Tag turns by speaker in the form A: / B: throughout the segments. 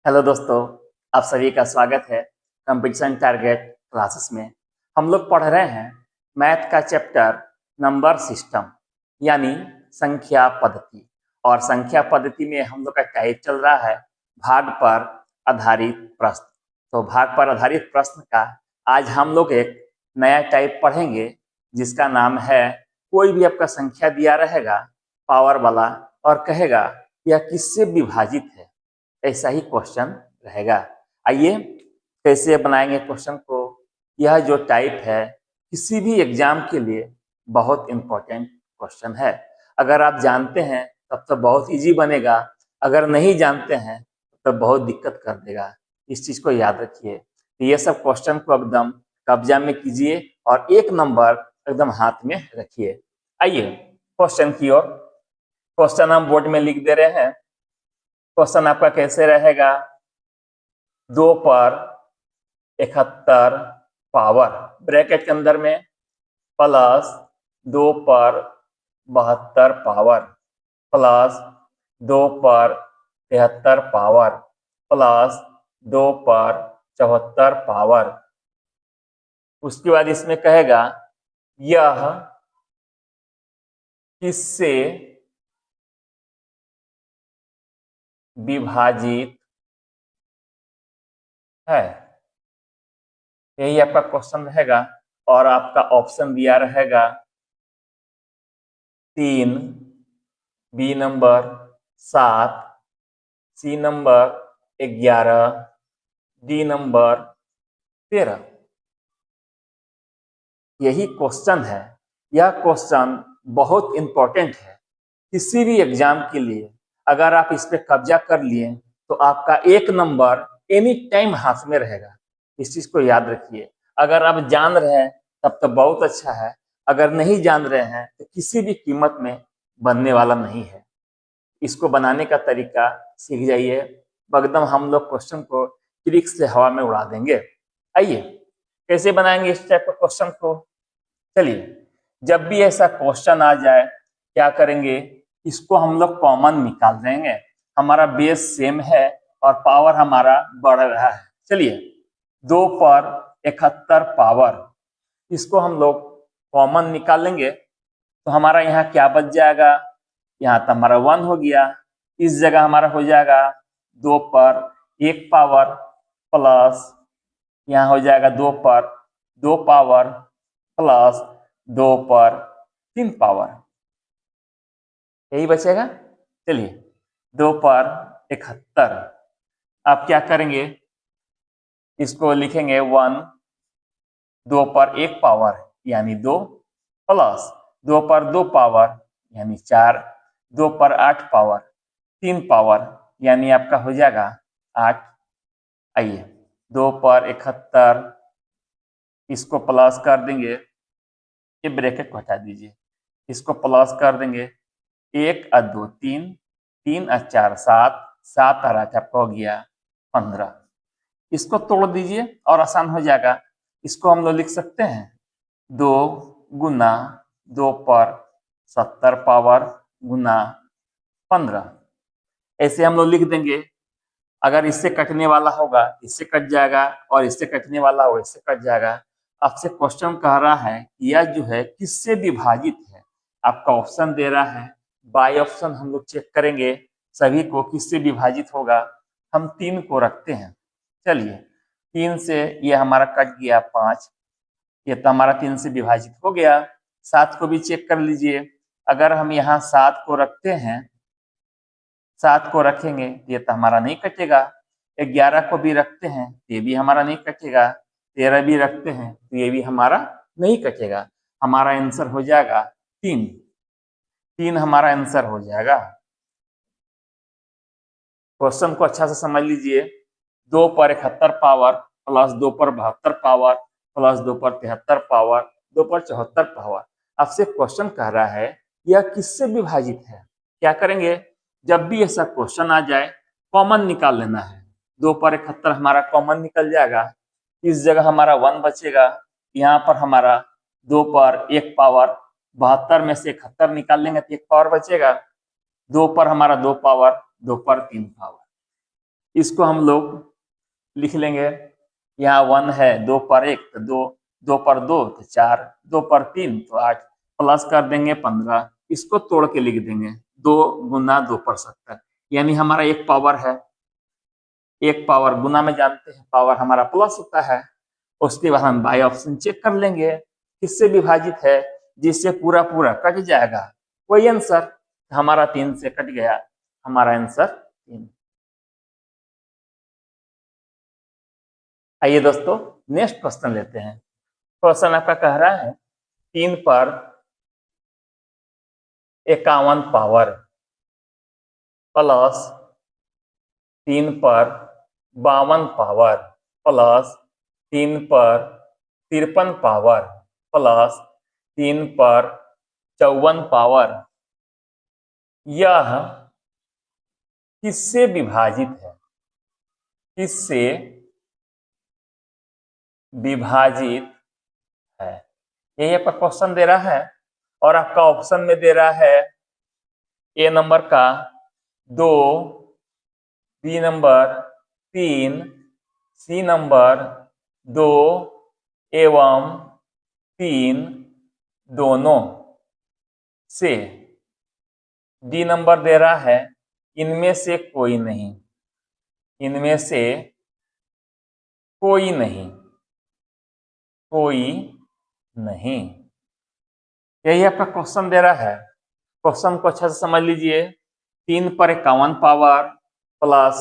A: Hello दोस्तों, आप सभी का स्वागत है कंपटीशन टारगेट क्लासेस में। हम लोग पढ़ रहे हैं मैथ का चैप्टर नंबर सिस्टम यानी संख्या पद्धति। और संख्या पद्धति में हम लोग का टाइप चल रहा है भाग पर आधारित प्रश्न। तो भाग पर आधारित प्रश्न का आज हम लोग एक नया टाइप पढ़ेंगे जिसका नाम है, कोई भी आपका संख्या दिया रहेगा पावर वाला और कहेगा यह किससे विभाजित है, ऐसा ही क्वेश्चन रहेगा। आइए कैसे बनाएंगे क्वेश्चन को। यह जो टाइप है किसी भी एग्जाम के लिए बहुत इंपॉर्टेंट क्वेश्चन है। अगर आप जानते हैं तब तो बहुत इजी बनेगा, अगर नहीं जानते हैं तो बहुत दिक्कत कर देगा। इस चीज को याद रखिए। ये सब क्वेश्चन को एकदम कब्जा में कीजिए और एक नंबर एकदम हाथ में रखिए। आइए क्वेश्चन की ओर। क्वेश्चन हम बोर्ड में लिख दे रहे हैं। क्वेश्चन आपका कैसे रहेगा, 2 पर 71 पावर ब्रैकेट के अंदर में प्लस 2 पर 72 पावर प्लस 2 पर 73 पावर प्लस 2 पर 74 पावर। उसके बाद इसमें कहेगा यह किससे विभाजित है। यही आपका क्वेश्चन रहेगा और आपका ऑप्शन दिया रहेगा 3, B number 7, C number 11, D number 13। यही क्वेश्चन है। यह क्वेश्चन बहुत इंपॉर्टेंट है किसी भी एग्जाम के लिए। अगर आप इस पे कब्जा कर लिए तो आपका एक नंबर एनी टाइम हाथ में रहेगा। इस चीज को याद रखिए। अगर आप जान रहे हैं तब तो बहुत अच्छा है, अगर नहीं जान रहे हैं तो किसी भी कीमत में बनने वाला नहीं है। इसको बनाने का तरीका सीख जाइए, एकदम हम लोग क्वेश्चन को ट्रिक से हवा में उड़ा देंगे। आइए कैसे बनाएंगे इस टाइप का क्वेश्चन को। चलिए, जब भी ऐसा क्वेश्चन आ जाए क्या करेंगे, इसको हम लोग कॉमन निकाल देंगे। हमारा बेस सेम है और पावर हमारा बढ़ रहा है। चलिए, 2 पर 71 पावर, इसको हम लोग कॉमन निकालेंगे तो हमारा यहाँ क्या बच जाएगा, यहाँ तो हमारा 1 हो गया। इस जगह हमारा हो जाएगा 2 पर 1 पावर प्लस यहाँ हो जाएगा 2 पर 2 पावर प्लस 2 पर 3 पावर, यही बचेगा। चलिए, 2 पर 71, आप क्या करेंगे, इसको लिखेंगे 1, 2 पर 1 पावर यानी 2 प्लस 2 पर 2 पावर यानी 4, 2 पर 8 पावर 3 पावर यानी आपका हो जाएगा 8। आइए 2 पर 71, इसको प्लस कर देंगे, ये ब्रैकेट को हटा दीजिए, इसको प्लस कर देंगे, 1 और 2 3, 3 और 4 7, 7 और 8 आपका हो गया 15। इसको तोड़ दीजिए और आसान हो जाएगा। इसको हम लोग लिख सकते हैं 2 गुना 2 पर 70 पावर गुना 15, ऐसे हम लोग लिख देंगे। अगर इससे कटने वाला होगा इससे कट जाएगा और इससे कटने वाला होगा इससे कट जाएगा। आपसे क्वेश्चन कह रहा है यह जो है किससे विभाजित है, आपका ऑप्शन दे रहा है, बाय ऑप्शन हम लोग चेक करेंगे सभी को किससे विभाजित होगा। हम 3 को रखते हैं। चलिए, 3 से ये हमारा कट गया 5, ये तो हमारा 3 से विभाजित हो गया। 7 को भी चेक कर लीजिए, अगर हम यहाँ 7 को रखते हैं, 7 को रखेंगे ये तो हमारा नहीं कटेगा। 11 को भी रखते हैं ये भी हमारा नहीं कटेगा। 13 भी रखते हैं तो ये भी हमारा नहीं कटेगा। हमारा आंसर हो जाएगा 3। 3 हमारा आंसर हो जाएगा। क्वेश्चन को अच्छा से समझ लीजिए। 2 पर 71 पावर प्लस 2 पर 72 पावर प्लस 2 पर 73 पावर 2 पर 74 पावर। आपसे क्वेश्चन कह रहा है यह किससे विभाजित है। क्या करेंगे, जब भी ऐसा क्वेश्चन आ जाए कॉमन निकाल लेना है। 2 पर 71 हमारा कॉमन निकल जाएगा, इस जगह हमारा 1 बचेगा। यहाँ पर हमारा 2 पर 1 पावर 72 में से 71 निकाल लेंगे तो 1 पावर बचेगा। 2 पर हमारा 2 पावर 2 पर 3 पावर। इसको हम लोग लिख लेंगे। यहाँ 1 है, 2 पर 1 तो 2, 2 पर 2 तो 4, 2 पर 3 तो 8, प्लस कर देंगे 15। इसको तोड़ के लिख देंगे 2 गुना 2 पर 70, यानी हमारा एक पावर है। एक पावर गुना में जानते हैं पावर हमारा प्लस होता है। उसके बाद हम बाई ऑप्शन चेक कर लेंगे किससे विभाजित है, जिससे पूरा पूरा कट जाएगा वही आंसर। हमारा 3 से कट गया, हमारा आंसर 3। आइए दोस्तों नेक्स्ट क्वेश्चन लेते हैं। क्वेश्चन आपका कह रहा है 3 पर 51 पावर प्लस 3 पर 52 पावर प्लस 3 पर 53 पावर प्लस 3 पर 54 पावर, यह किससे विभाजित है? किससे विभाजित है? यही आपका क्वेश्चन दे रहा है और आपका ऑप्शन में दे रहा है ए नंबर का 2, बी नंबर 3, सी नंबर 2 एवं 3 दोनों से, डी नंबर दे रहा है इनमें से कोई नहीं, इनमें से कोई नहीं, कोई नहीं। यही आपका क्वेश्चन दे रहा है। क्वेश्चन को अच्छा से समझ लीजिए। 3 पर 51 पावर प्लस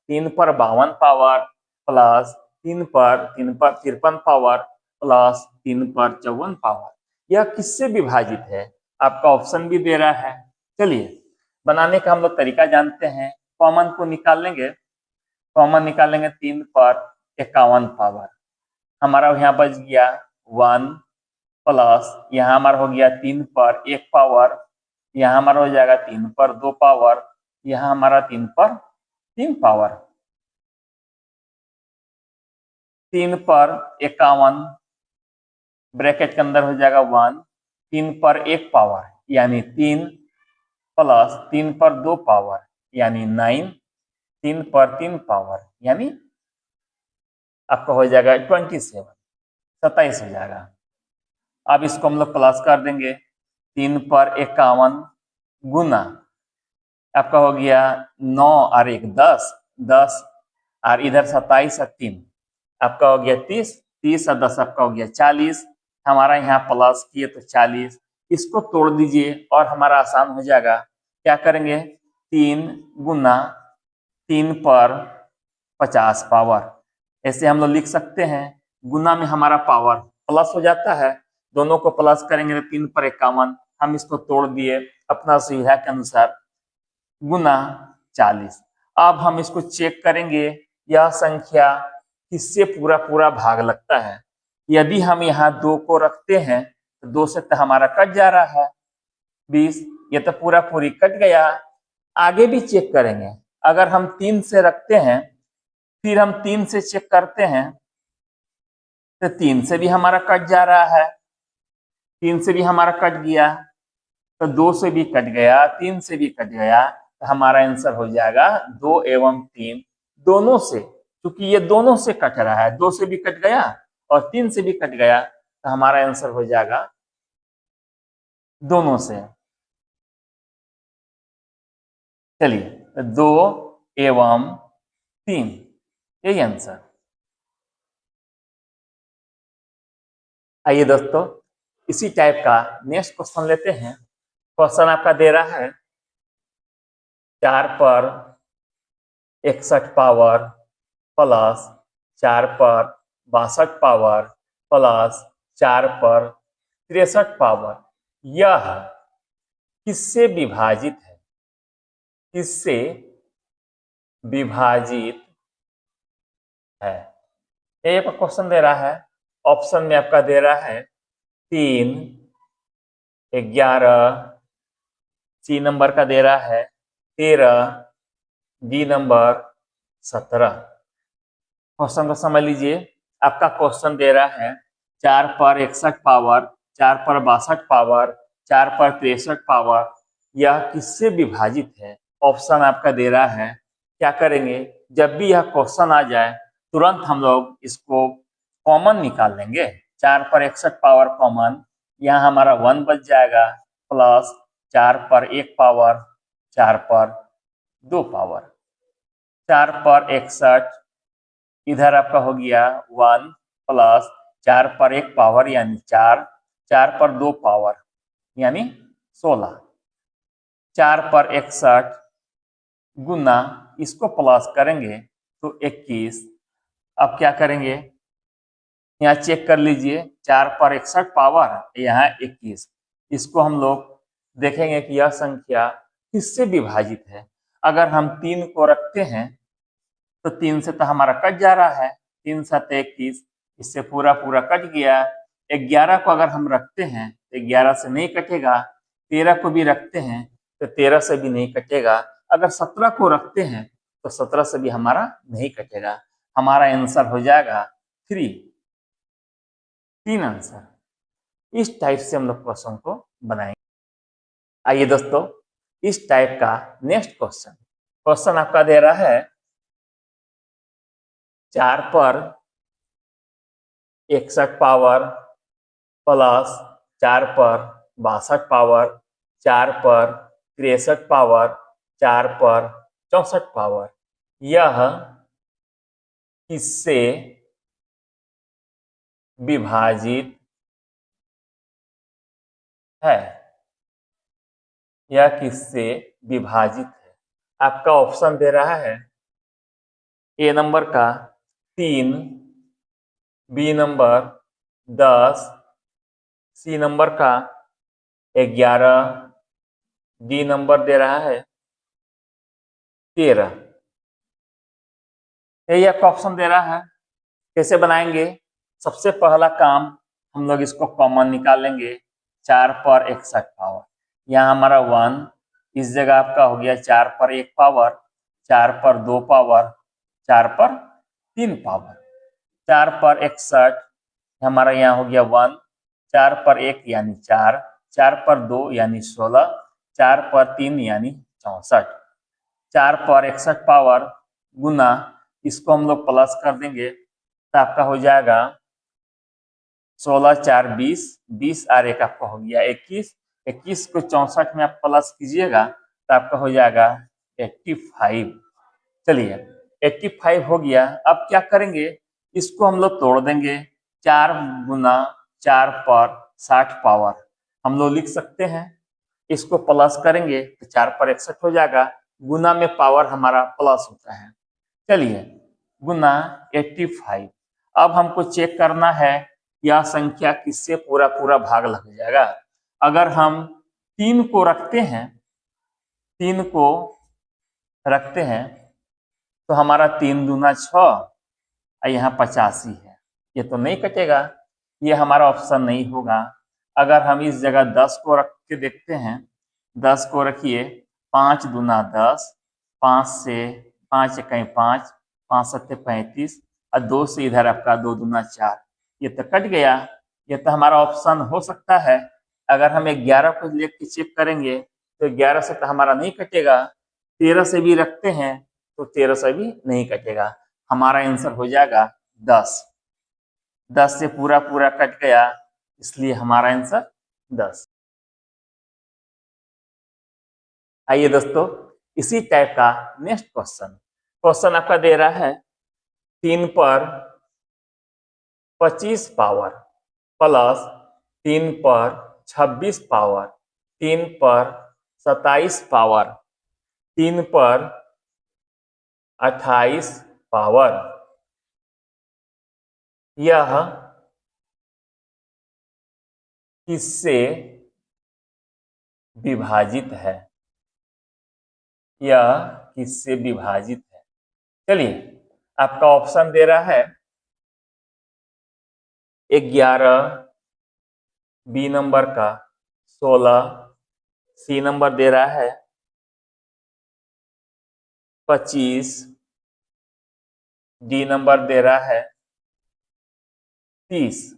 A: 3 पर 52 पावर प्लस 3 पर 53 पावर प्लस 3 पर 54 पावर, यह किससे विभाजित है? आपका ऑप्शन भी दे रहा है। चलिए बनाने का हम लोग तरीका जानते हैं। कॉमन को निकाल लेंगे। कॉमन निकालेंगे 3 पर 51 पावर, हमारा यहाँ बच गया 1 प्लस यहाँ हमारा हो गया 3 पर 1 पावर, यहाँ हमारा हो जाएगा 3 पर 2 पावर, यहाँ हमारा 3 पर 3 पावर, 3 पर 51 ब्रैकेट के अंदर हो जाएगा 1, 3 पर 1 पावर यानी 3 प्लस 3 पर 2 पावर यानी 9, 3 पर 3 पावर यानी आपका हो जाएगा 27 हो जाएगा। अब इसको हम लोग प्लस कर देंगे। 3 पर 51 गुना आपका हो गया 9 और 1 10, 10 और इधर 27 और 3 आपका हो गया 30, 30 और 10 आपका हो गया 40। हमारा यहाँ प्लस किए तो 40, इसको तोड़ दीजिए और हमारा आसान हो जाएगा। क्या करेंगे 3 गुना 3 पर 50 पावर, ऐसे हम लोग लिख सकते हैं। गुना में हमारा पावर प्लस हो जाता है, दोनों को प्लस करेंगे तो 3 पर 51, हम इसको तोड़ दिए अपना सुविधा के अनुसार गुना 40। अब हम इसको चेक करेंगे यह संख्या किससे पूरा पूरा भाग लगता है। यदि हम यहाँ 2 को रखते हैं तो 2 से तो हमारा कट जा रहा है 20, ये तो पूरा पूरी कट गया। आगे भी चेक करेंगे, अगर हम 3 से रखते हैं फिर हम 3 से चेक करते हैं तो 3 से भी हमारा कट जा रहा है, 3 से भी हमारा कट गया तो 2 से भी कट गया, 3 से भी कट गया, तो हमारा आंसर हो जाएगा 2 एवं 3 दोनों से। क्योंकि ये दोनों से कट रहा है, 2 से भी कट गया और 3 से भी कट गया, तो हमारा आंसर हो जाएगा दोनों से। चलिए 2 एवं 3 यही आंसर। आइए दोस्तों इसी टाइप का नेक्स्ट क्वेश्चन लेते हैं। क्वेश्चन आपका दे रहा है 4 पर 61 पावर प्लस 4 पर 62 पावर प्लस 4 पर 63 पावर, यह किससे विभाजित है? किससे विभाजित है? ये क्वेश्चन दे रहा है। ऑप्शन में आपका दे रहा है 3, 11, सी नंबर का दे रहा है 13, डी नंबर 17। क्वेश्चन को समझ लीजिए। आपका क्वेश्चन दे रहा है 4 पर 61 पावर, 4 पर 62 पावर, 4 पर 63 पावर, यह किससे विभाजित है? ऑप्शन आपका दे रहा है। क्या करेंगे जब भी यह क्वेश्चन आ जाए तुरंत हम लोग इसको कॉमन निकाल लेंगे। 4 पर 61 पावर कॉमन, यहाँ हमारा 1 बच जाएगा, प्लस 4 पर 1 पावर, 4 पर 2 पावर, 4 पर 61, इधर आपका हो गया 1 प्लस 4 पर 1 पावर यानी 4, 4 पर 2 पावर यानी 16, 4 पर 61 गुना इसको प्लस करेंगे तो 21। अब क्या करेंगे, यहाँ चेक कर लीजिए, 4 पर 61 पावर, यहाँ 21। इसको हम लोग देखेंगे कि यह संख्या किससे विभाजित है। अगर हम 3 को रखते हैं तो 3 से तो हमारा कट जा रहा है, 3 7 21, इससे पूरा पूरा कट गया। 11 को अगर हम रखते हैं तो 11 से नहीं कटेगा, 13 को भी रखते हैं तो 13 से भी नहीं कटेगा, अगर 17 को रखते हैं तो 17 से भी हमारा नहीं कटेगा। हमारा आंसर हो जाएगा 3 आंसर। इस टाइप से हम लोग क्वेश्चन को बनाएंगे। आइए दोस्तों, इस टाइप का नेक्स्ट क्वेश्चन आपका दे रहा है 4 पर 61 पावर प्लस 4 पर 62 पावर, 4 पर 63 पावर, 4 पर 64 पावर, यह किससे विभाजित है? यह किससे विभाजित है? आपका ऑप्शन दे रहा है ए नंबर का 3, बी नंबर 10, सी नंबर का 11, डी नंबर दे रहा है 13। यही आपका ऑप्शन दे रहा है। कैसे बनाएंगे? सबसे पहला काम हम लोग इसको कॉमन निकाल लेंगे। 4 पर 61 पावर, यहाँ हमारा 1, इस जगह आपका हो गया 4 पर 1 पावर, 4 पर 2 पावर, 4 पर 3 पावर, 4 पर 61 हमारा यहाँ हो गया 1, 4 पर 1 यानी 4, 4 पर 2 यानी 16, 4 पर 3 यानी 64, 4 पर 61 पावर गुना इसको हम लोग प्लस कर देंगे तो आपका हो जाएगा 16 4 20, 20 और 1 आपका हो गया 21, 21 को 64 में आप प्लस कीजिएगा तो आपका हो जाएगा 85। चलिए 85 हो गया। अब क्या करेंगे, इसको हम लोग तोड़ देंगे। 4 गुना 4 पर 60 पावर हम लोग लिख सकते हैं, इसको प्लस करेंगे तो 4 पर 61 हो जाएगा, गुना में पावर हमारा प्लस होता है। चलिए गुना 85। अब हमको चेक करना है यह संख्या किससे पूरा पूरा भाग लग जाएगा। अगर हम 3 को रखते हैं, 3 को रखते हैं तो हमारा 3 दूना 6 और यहाँ 85 है, ये तो नहीं कटेगा, ये हमारा ऑप्शन नहीं होगा। अगर हम इस जगह 10 को रख के देखते हैं, 10 को रखिए, 5 दूना 10, 5 से 5 कहीं 5, 5 सत्ते 35 और 2 से इधर आपका 2 दूना 4, ये तो कट गया, ये तो हमारा ऑप्शन हो सकता है। अगर हम 11 को लेके चेक करेंगे तो 11 से तो हमारा नहीं कटेगा, 13 से भी रखते हैं तो 13 से भी नहीं कटेगा, हमारा आंसर हो जाएगा 10। 10 से पूरा पूरा कट गया, इसलिए हमारा आंसर 10। आइए दोस्तों, इसी टाइप का नेक्स्ट क्वेश्चन आपका दे रहा है 3 पर 25 पावर प्लस 3 पर 26 पावर, 3 पर 27 पावर, 3 पर 28 पावर, यह किससे विभाजित है? यह किससे विभाजित है? चलिए आपका ऑप्शन दे रहा है 11, बी नंबर का 16, सी नंबर दे रहा है 25, डी नंबर दे रहा है 30।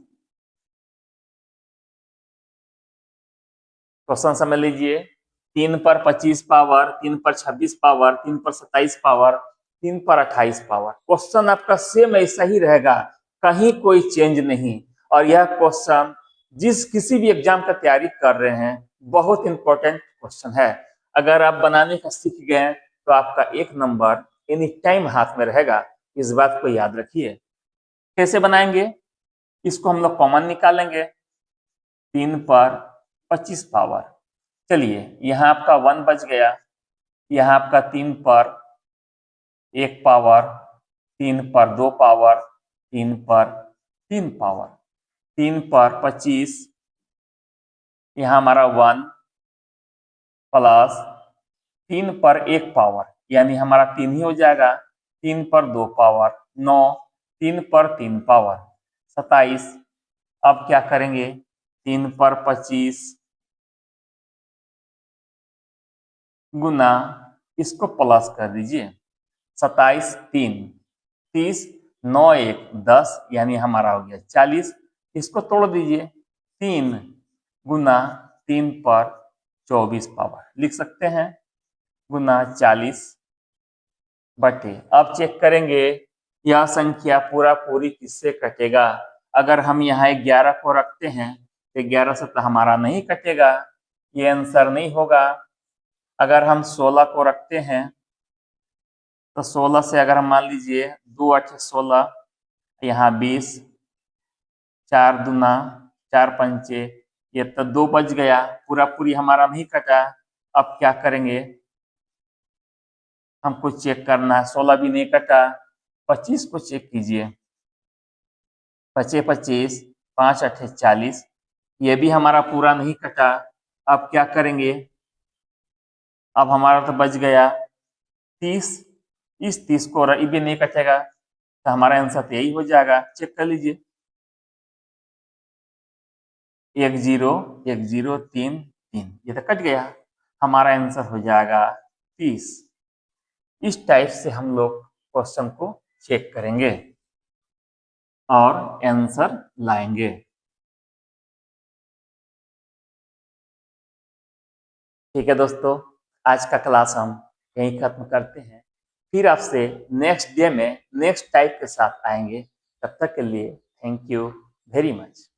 A: क्वेश्चन समझ लीजिए, 3 पर 25 पावर, 3 पर 26 पावर, 3 पर 27 पावर, 3 पर 28 पावर। क्वेश्चन आपका सेम ऐसा ही रहेगा, कहीं कोई चेंज नहीं। और यह क्वेश्चन जिस किसी भी एग्जाम का तैयारी कर रहे हैं बहुत इंपॉर्टेंट क्वेश्चन है। अगर आप बनाने का सीख गए तो आपका 1 नंबर एनी टाइम हाथ में रहेगा, इस बात को याद रखिए। कैसे बनाएंगे? इसको हम लोग कॉमन निकालेंगे, 3 पर 25 पावर। चलिए यहाँ आपका 1 बच गया, यहाँ आपका 3 पर 1 पावर, 3 पर 2 पावर, 3 पर 3 पावर, 3 पर 25, यहाँ हमारा 1 प्लस 3 पर 1 पावर, यानी हमारा 3 ही हो जाएगा, 3 पर 2 पावर 9, 3 पर 3 पावर 27। अब क्या करेंगे? 3 पर 25 गुना, इसको प्लस कर दीजिए, 27 3 30, 9 1 10, यानी हमारा हो गया 40। इसको तोड़ दीजिए, 3 गुना 3 पर 24 पावर लिख सकते हैं, गुना 40 बटे। अब चेक करेंगे यह संख्या पूरा पूरी किससे कटेगा। अगर हम यहाँ 11 को रखते हैं तो 11 से तो हमारा नहीं कटेगा, ये आंसर नहीं होगा। अगर हम 16 को रखते हैं तो 16 से अगर हम मान लीजिए 2 8 16, यहाँ 20, 4 दूना 4 पंचे, ये तो 2 बच गया, पूरा पूरी हमारा नहीं कटा। अब क्या करेंगे? हमको चेक करना है, 16 भी नहीं कटा, 25 को चेक कीजिए, 25 25, 5 8 40, ये भी हमारा पूरा नहीं कटा। अब क्या करेंगे? अब हमारा तो बच गया 30, इस 30 को ये भी नहीं कटेगा, तो हमारा आंसर तो यही हो जाएगा। चेक कर लीजिए, 1 0 1 0 3 3, ये तो कट गया, हमारा आंसर हो जाएगा 30। इस टाइप से हम लोग क्वेश्चन को चेक करेंगे और आंसर लाएंगे। ठीक है दोस्तों, आज का क्लास हम यहीं खत्म करते हैं, फिर आपसे नेक्स्ट डे में नेक्स्ट टाइप के साथ आएंगे। तब तक के लिए थैंक यू वेरी मच।